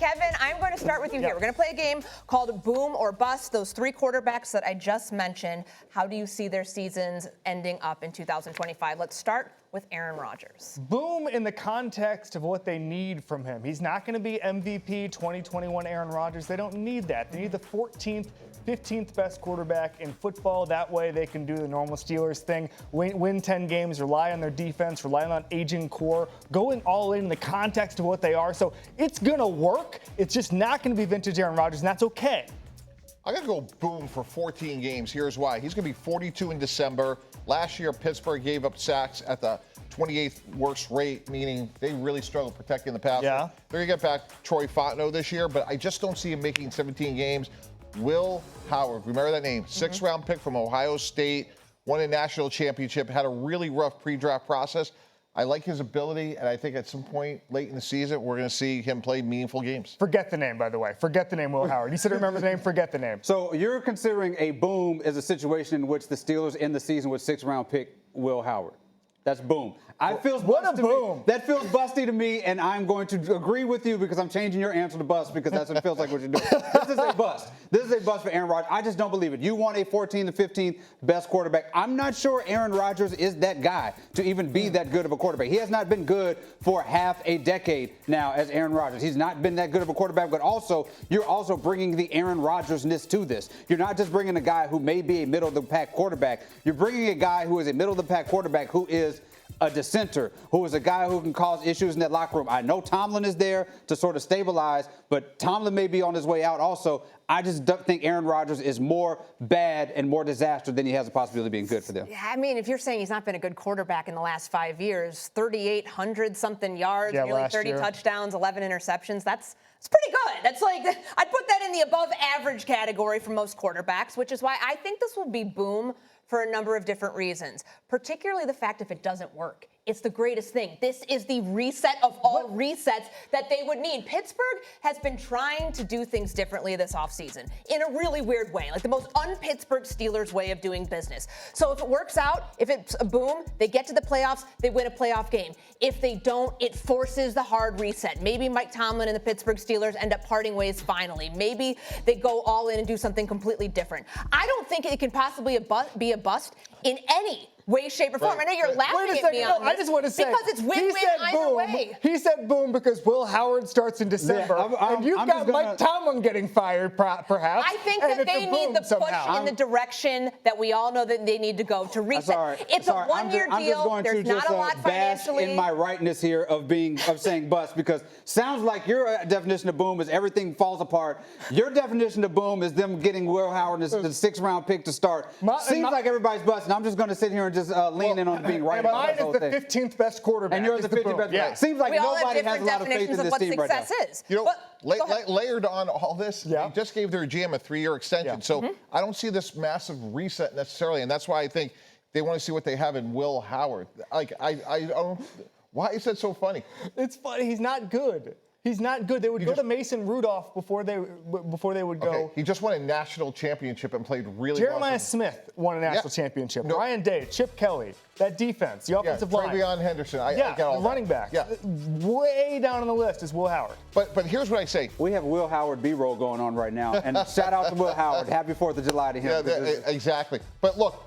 Kevin, I'm going to start with you here. We're going to play a game called Boom or Bust. Those three quarterbacks that I just mentioned, how do you see their seasons ending up in 2025? Let's start with Aaron Rodgers. Boom in the context of what they need from him. He's not going to be MVP 2021 Aaron Rodgers. They don't need that. They need the 14th, 15th best quarterback in football. That way they can do the normal Steelers thing, win 10 games, rely on their defense, rely on aging core, going all in the context of what they are. So it's going to work. It's just not going to be vintage Aaron Rodgers, and that's okay. I got to go Boom for 14 games. Here's why. He's going to be 42 in December. Last year, Pittsburgh gave up sacks at the 28th worst rate, meaning they really struggled protecting the pass. Yeah. They're going to get back Troy Fontenot this year, but I just don't see him making 17 games. Will Howard, remember that name, sixth-round pick from Ohio State, won a national championship, had a really rough pre-draft process. I like his ability, and I think at some point late in the season, we're going to see him play meaningful games. Forget the name, by the way. Forget the name Will Howard. You said remember the name, forget the name. So you're considering a boom as a situation in which the Steelers end the season with sixth-round pick Will Howard. That's boom. What a boom. That feels busty to me, and I'm going to agree with you because I'm changing your answer to bust because that's what it feels like what you're doing. This is a bust. This is a bust for Aaron Rodgers. I just don't believe it. You want a 14th to 15th best quarterback. I'm not sure Aaron Rodgers is that guy to even be that good of a quarterback. He has not been good for half a decade now as Aaron Rodgers. He's not been that good of a quarterback, but also you're also bringing the Aaron Rodgers-ness to this. You're not just bringing a guy who may be a middle-of-the-pack quarterback. You're bringing a guy who is a middle-of-the-pack quarterback who is a dissenter, who is a guy who can cause issues in that locker room. I know Tomlin is there to sort of stabilize, but Tomlin may be on his way out also. I just don't think Aaron Rodgers is more bad and more disaster than he has a possibility of being good for them. Yeah, I mean, if you're saying he's not been a good quarterback in the last 5 years, 3,800-something yards, nearly 30 touchdowns, 11 interceptions, it's pretty good. That's like, I'd put that in the above average category for most quarterbacks, which is why I think this will be boom for a number of different reasons, particularly the fact if it doesn't work. It's the greatest thing. This is the reset of all resets that they would need. Pittsburgh has been trying to do things differently this offseason in a really weird way, like the most un-Pittsburgh Steelers way of doing business. So if it works out, if it's a boom, they get to the playoffs, they win a playoff game. If they don't, it forces the hard reset. Maybe Mike Tomlin and the Pittsburgh Steelers end up parting ways finally. Maybe they go all in and do something completely different. I don't think it can possibly be a bust in any way, shape, or form. I know you're laughing at me on this. I just want to say, because it's win-win either way. He said boom because Will Howard starts in December, and you've got Mike Tomlin getting fired, perhaps. I think that they need the push in the direction that we all know that they need to go to reset. It's a one-year deal. There's not a lot financially. In my rightness here of saying bust, because sounds like your definition of boom is everything falls apart. Your definition of boom is them getting Will Howard as the sixth-round pick to start. Seems like everybody's busting. I'm just going to sit here and just lean in on being right about this whole thing. Mine is the 15th best quarterback. And yours is the 15th best. Yeah. Seems like nobody has a lot of faith in this team right now. You know, layered on all this, they just gave their GM a 3-year extension. So I don't see this massive reset necessarily, and that's why I think they want to see what they have in Will Howard. Like, I don't. Why is that so funny? It's funny. He's not good. He's not good. They would go to Mason Rudolph before they would go. Okay. He just won a national championship and played really well. Jeremiah Smith won a national championship. No. Ryan Day, Chip Kelly, that defense, the offensive line. Travion Henderson. I got all the running back. Yeah. Way down on the list is Will Howard. But here's what I say. We have Will Howard B-roll going on right now. And shout out to Will Howard. Happy 4th of July to him. Yeah, exactly. But look,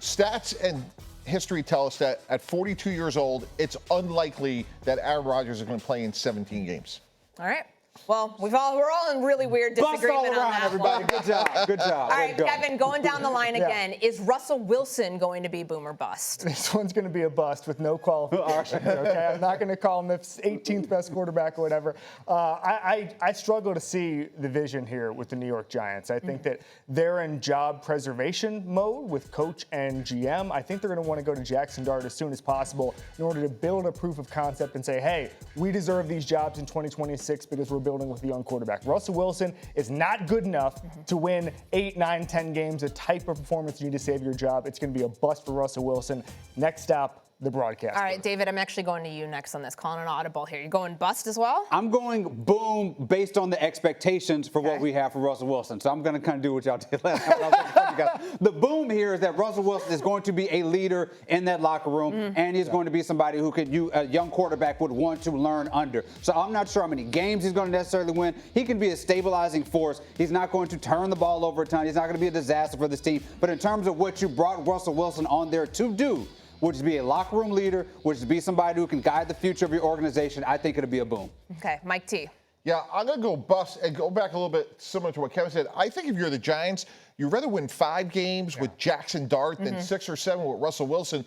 stats and history tell us that at 42 years old, it's unlikely that Aaron Rodgers is going to play in 17 games. All right. Well, we're all in really weird disagreement Bust all around, on that everybody. one. Good job. Good job. All right, Kevin, going down the line again, is Russell Wilson going to be boom or bust? This one's going to be a bust with no qualifications, okay? I'm not going to call him the 18th best quarterback or whatever. I struggle to see the vision here with the New York Giants. I think that they're in job preservation mode with coach and GM. I think they're going to want to go to Jackson Dart as soon as possible in order to build a proof of concept and say, hey, we deserve these jobs in 2026 because we're building with the young quarterback. Russell Wilson is not good enough to win 8, 9, 10 games, a type of performance you need to save your job. It's going to be a bust for Russell Wilson. Next stop, the broadcast. All right, David, I'm actually going to you next on this, calling an audible here. You going bust as well? I'm going boom based on the expectations for what we have for Russell Wilson. So I'm going to kind of do what y'all did last time. The boom here is that Russell Wilson is going to be a leader in that locker room, and he's going to be somebody who a young quarterback would want to learn under. So I'm not sure how many games he's going to necessarily win. He can be a stabilizing force. He's not going to turn the ball over a ton. He's not going to be a disaster for this team. But in terms of what you brought Russell Wilson on there to do, which is be a locker room leader, which is be somebody who can guide the future of your organization, I think it'll be a boom. Okay, Mike T. Yeah, I'm going to go bust and go back a little bit similar to what Kevin said. I think if you're the Giants, you'd rather win 5 games with Jackson Dart than 6 or 7 with Russell Wilson.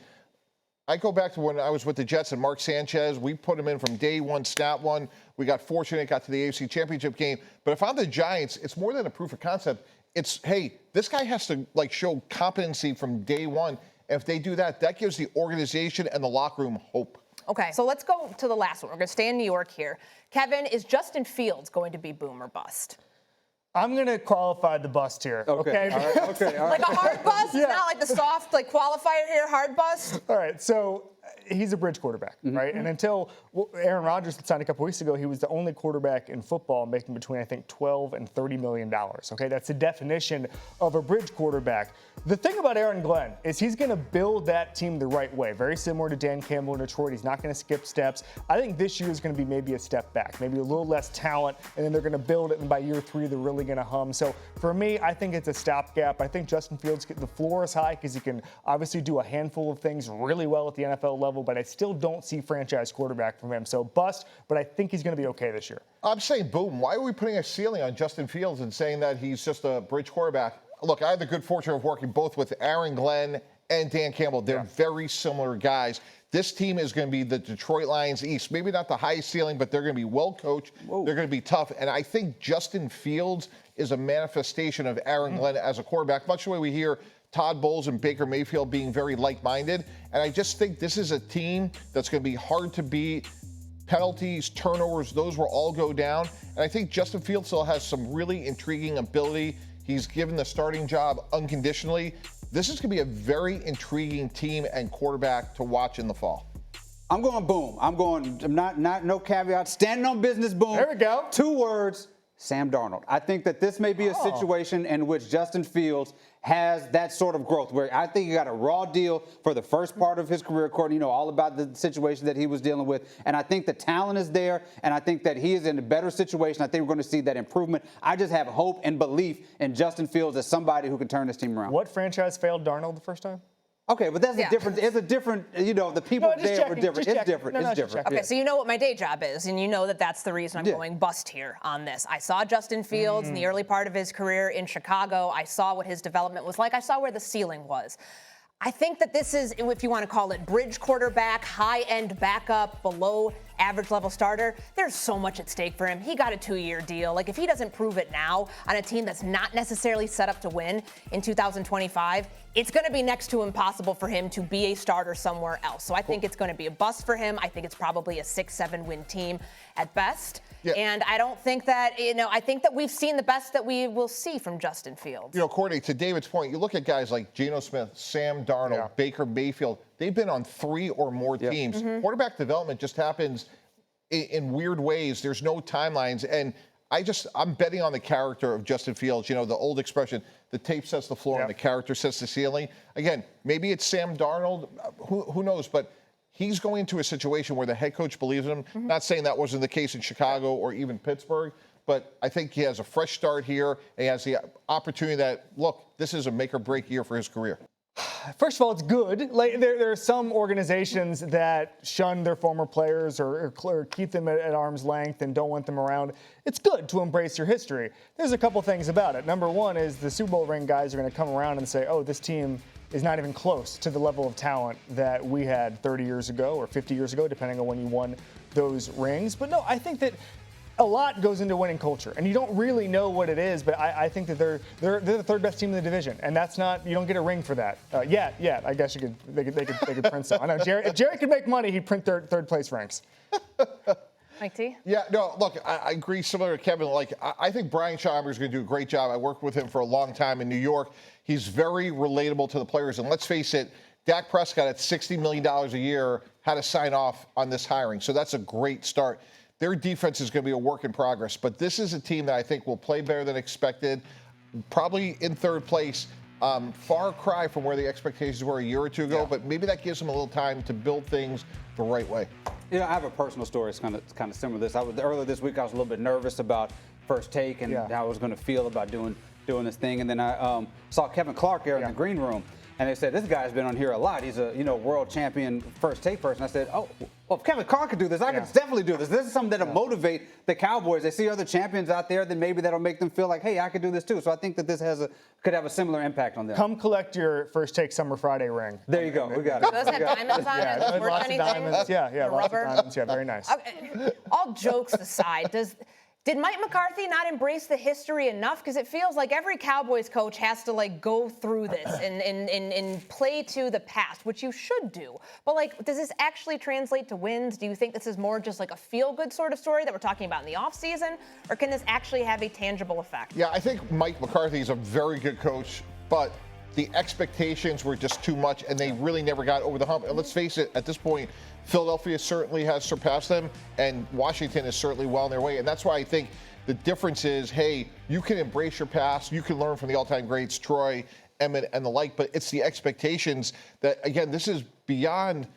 I go back to when I was with the Jets and Mark Sanchez. We put him in from day one, snap one. We got fortunate, got to the AFC Championship game. But if I'm the Giants, it's more than a proof of concept. It's, hey, this guy has to, show competency from day one. If they do that, that gives the organization and the locker room hope. Okay, so let's go to the last one. We're going to stay in New York here. Kevin, is Justin Fields going to be boom or bust? I'm going to qualify the bust here. Okay. All right. Okay. All right. Like a hard bust? It's not like the soft qualifier here, hard bust? All right. So he's a bridge quarterback, right? And until Aaron Rodgers signed a couple weeks ago, he was the only quarterback in football making between, I think, $12 and $30 million. Okay, that's the definition of a bridge quarterback. The thing about Aaron Glenn is he's going to build that team the right way, very similar to Dan Campbell in Detroit. He's not going to skip steps. I think this year is going to be maybe a step back, maybe a little less talent, and then they're going to build it, and by year 3, they're really going to hum. So for me, I think it's a stopgap. I think Justin Fields, the floor is high because he can obviously do a handful of things really well at the NFL level, but I still don't see franchise quarterback from him. So bust, but I think he's going to be okay this year. I'm saying boom. Why are we putting a ceiling on Justin Fields and saying that he's just a bridge quarterback? Look, I had the good fortune of working both with Aaron Glenn and Dan Campbell. They're very similar guys. This team is going to be the Detroit Lions East. Maybe not the highest ceiling, but they're going to be well coached. They're going to be tough. And I think Justin Fields is a manifestation of Aaron Glenn as a quarterback, much the way we hear Todd Bowles and Baker Mayfield being very like-minded. And I just think this is a team that's going to be hard to beat. Penalties, turnovers, those will all go down. And I think Justin Fields still has some really intriguing ability. He's given the starting job unconditionally. This is going to be a very intriguing team and quarterback to watch in the fall. I'm going boom. I'm not no caveat. Standing on business, boom. There we go. 2 words, Sam Darnold. I think that this may be a situation in which Justin Fields has that sort of growth where I think he got a raw deal for the first part of his career, Courtney, all about the situation that he was dealing with. And I think the talent is there, and I think that he is in a better situation. I think we're going to see that improvement. I just have hope and belief in Justin Fields as somebody who can turn this team around. What franchise failed Darnold the first time? Okay, but that's a different. It's a different. The people there were different. It's different. It's different. Okay, so you know what my day job is, and you know that that's the reason I'm going bust here on this. I saw Justin Fields in the early part of his career in Chicago. I saw what his development was like. I saw where the ceiling was. I think that this is, if you want to call it bridge quarterback, high-end backup, below average level starter, there's so much at stake for him. He got a 2-year deal. If he doesn't prove it now on a team that's not necessarily set up to win in 2025, it's going to be next to impossible for him to be a starter somewhere else. So I think it's going to be a bust for him. I think it's probably a 6-7 win team at best. Yeah. And I don't think that, I think that we've seen the best that we will see from Justin Fields. Courtney, to David's point, you look at guys like Geno Smith, Sam Darnold, Baker Mayfield. They've been on 3 or more teams. Quarterback development just happens in weird ways. There's no timelines. And I'm betting on the character of Justin Fields. The old expression, the tape sets the floor and the character sets the ceiling. Again, maybe it's Sam Darnold. Who knows? But he's going into a situation where the head coach believes in him. Not saying that wasn't the case in Chicago or even Pittsburgh, but I think he has a fresh start here, and he has the opportunity that, look, this is a make-or-break year for his career. First of all, it's good. There are some organizations that shun their former players or keep them at arm's length and don't want them around. It's good to embrace your history. There's a couple things about it. Number one is the Super Bowl ring guys are going to come around and say, oh, this team is not even close to the level of talent that we had 30 years ago or 50 years ago, depending on when you won those rings. But no, I think that a lot goes into winning culture, and you don't really know what it is, but I think that they're the 3rd best team in the division, and that's not, you don't get a ring for that yet. I guess they could print some. I know if Jerry could make money, he'd print third place ranks. Mike T? Yeah, no, look, I agree similar to Kevin. I think Brian Schreiber is going to do a great job. I worked with him for a long time in New York. He's very relatable to the players, and let's face it, Dak Prescott at $60 million a year had to sign off on this hiring. So that's a great start. Their defense is going to be a work in progress, but this is a team that I think will play better than expected, probably in third place. Far cry from where the expectations were a year or two ago, but maybe that gives them a little time to build things the right way. Yeah, I have a personal story. It's kind of similar to this. Earlier this week, I was a little bit nervous about First Take and how I was going to feel about doing this thing. And then I saw Kevin Clark here in the green room, and they said, this guy's been on here a lot. He's a world champion First Take person. I said, oh, well, if Kevin Clark could do this, I could definitely do this. This is something that'll motivate the Cowboys. They see other champions out there, then maybe that'll make them feel like, hey, I could do this too. So I think that this could have a similar impact on them. Come collect your First Take Summer Friday ring. There you go. We got it. Those have diamonds on it? Those worth lots anything? of diamonds. Yeah, lots rubber? of diamonds. Yeah, very nice. All jokes aside, did Mike McCarthy not embrace the history enough? Because it feels like every Cowboys coach has to go through this and play to the past, which you should do. But does this actually translate to wins? Do you think this is more just a feel-good sort of story that we're talking about in the offseason, or can this actually have a tangible effect? Yeah, I think Mike McCarthy is a very good coach, but the expectations were just too much, and they really never got over the hump. And let's face it, at this point, Philadelphia certainly has surpassed them, and Washington is certainly well on their way. And that's why I think the difference is, hey, you can embrace your past, you can learn from the all-time greats, Troy, Emmett, and the like, but it's the expectations that, again, this is beyond,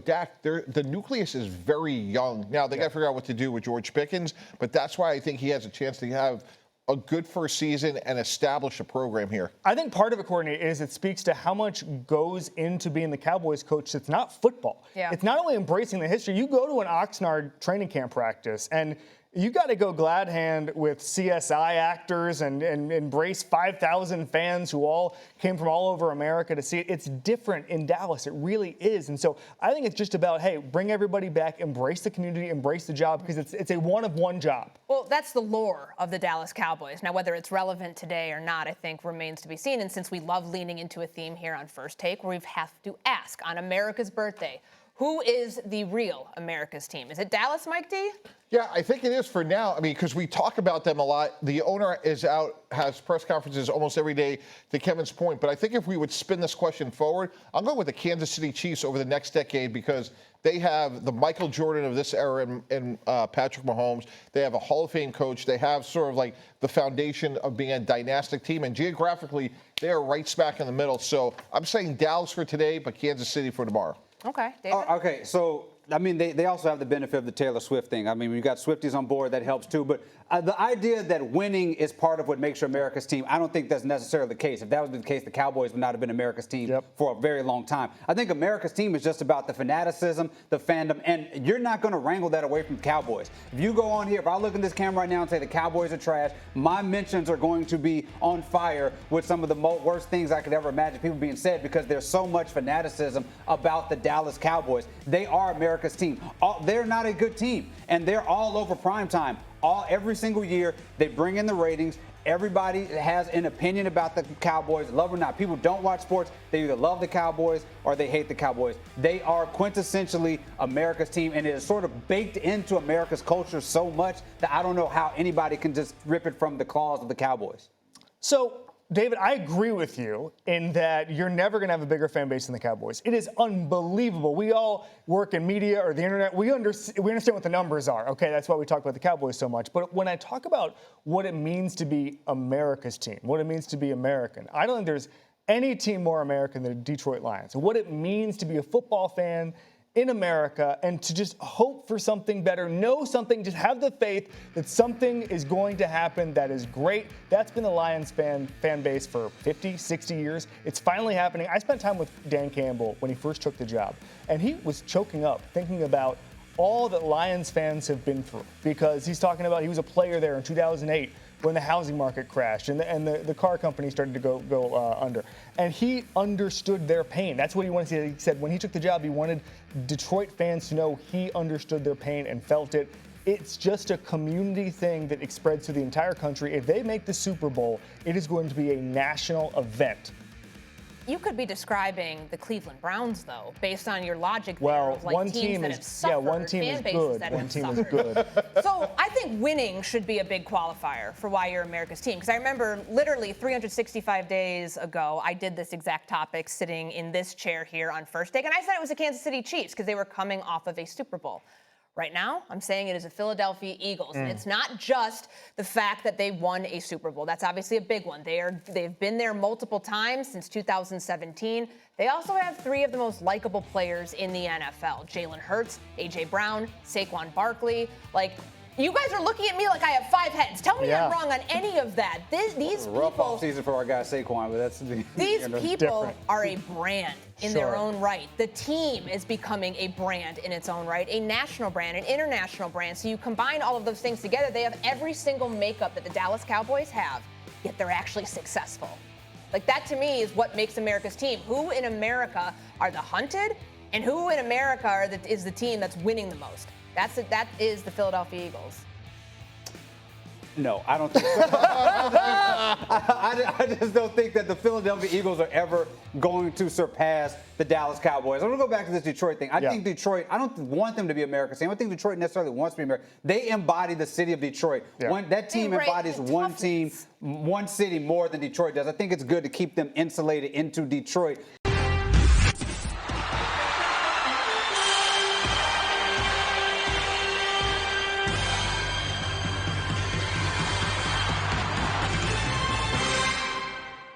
Dak, the nucleus is very young. Now, they got to figure out what to do with George Pickens, but that's why I think he has a chance to have a good first season and establish a program here. I think part of it, Courtney, is it speaks to how much goes into being the Cowboys coach. It's not football. Yeah. It's not only embracing the history. You go to an Oxnard training camp practice, and you got to go glad hand with CSI actors and embrace 5,000 fans who all came from all over America to see it. It's different in Dallas. It really is. And so I think it's just about, hey, bring everybody back, embrace the community, embrace the job, because it's a one-of-one job. Well, that's the lore of the Dallas Cowboys. Now, whether it's relevant today or not, I think remains to be seen. And since we love leaning into a theme here on First Take, we have to ask, on America's birthday, who is the real America's team? Is it Dallas, Mike D? Yeah, I think it is for now. I mean, because we talk about them a lot. The owner is out, has press conferences almost every day, to Kevin's point. But I think if we would spin this question forward, I'm going with the Kansas City Chiefs over the next decade, because they have the Michael Jordan of this era in Patrick Mahomes. They have a Hall of Fame coach. They have sort of the foundation of being a dynastic team. And geographically, they are right smack in the middle. So I'm saying Dallas for today, but Kansas City for tomorrow. Okay, David? Okay, so, I mean, they also have the benefit of the Taylor Swift thing. I mean, when you got Swifties on board, that helps too. But the idea that winning is part of what makes you America's team, I don't think that's necessarily the case. If that was the case, the Cowboys would not have been America's team for a very long time. I think America's team is just about the fanaticism, the fandom, and you're not going to wrangle that away from the Cowboys. If you go on here, if I look at this camera right now and say the Cowboys are trash, my mentions are going to be on fire with some of the worst things I could ever imagine people being said, because there's so much fanaticism about the Dallas Cowboys. They are America's team. They're not a good team, and they're all over primetime. Every single year, they bring in the ratings. Everybody has an opinion about the Cowboys, love or not. People don't watch sports. They either love the Cowboys or they hate the Cowboys. They are quintessentially America's team, and it is sort of baked into America's culture so much that I don't know how anybody can just rip it from the claws of the Cowboys. So, David, I agree with you in that you're never going to have a bigger fan base than the Cowboys. It is unbelievable. We all work in media or the internet. We understand what the numbers are. Okay, that's why we talk about the Cowboys so much. But when I talk about what it means to be America's team, what it means to be American, I don't think there's any team more American than the Detroit Lions. And what it means to be a football fan in America and to just hope for something better, know something, just have the faith that something is going to happen that is great. That's been the Lions fan base for 50, 60 years. It's finally happening. I spent time with Dan Campbell when he first took the job, and he was choking up thinking about all that Lions fans have been through, because he's talking about he was a player there in 2008 when the housing market crashed and the car company started to go under. And he understood their pain. That's what he wanted to say. He said when he took the job, he wanted Detroit fans to know he understood their pain and felt it. It's just a community thing that spreads to the entire country. If they make the Super Bowl, it is going to be a national event. You could be describing the Cleveland Browns, though, based on your logic there Well, of like one teams team that is have suffered, one team fan is bases good. that One have team is suffered. good. So I think winning should be a big qualifier for why you're America's team. Because I remember literally 365 days ago, I did this exact topic sitting in this chair here on First Take, and I said it was the Kansas City Chiefs because they were coming off of a Super Bowl. Right now, I'm saying it is a Philadelphia Eagles. And it's not just the fact that they won a Super Bowl. That's obviously a big one. They've been there multiple times since 2017. They also have 3 of the most likable players in the NFL. Jalen Hurts, A.J. Brown, Saquon Barkley. Like, you guys are looking at me like I have 5 heads. Tell me I'm wrong on any of that. These rough people, off season for our guy Saquon, but that's these people different. are a brand in their own right. The team is becoming a brand in its own right, a national brand, an international brand. So you combine all of those things together, they have every single makeup that the Dallas Cowboys have, yet they're actually successful. Like, that to me is what makes America's team. Who in America are the hunted, and who in America is the team that's winning the most? That is the Philadelphia Eagles. No, I don't think so. I just don't think that the Philadelphia Eagles are ever going to surpass the Dallas Cowboys. I'm going to go back to this Detroit thing. I think Detroit, I don't want them to be America's team. I don't think Detroit necessarily wants to be America. They embody the city of Detroit. That team embodies one team, one city more than Detroit does. I think it's good to keep them insulated into Detroit.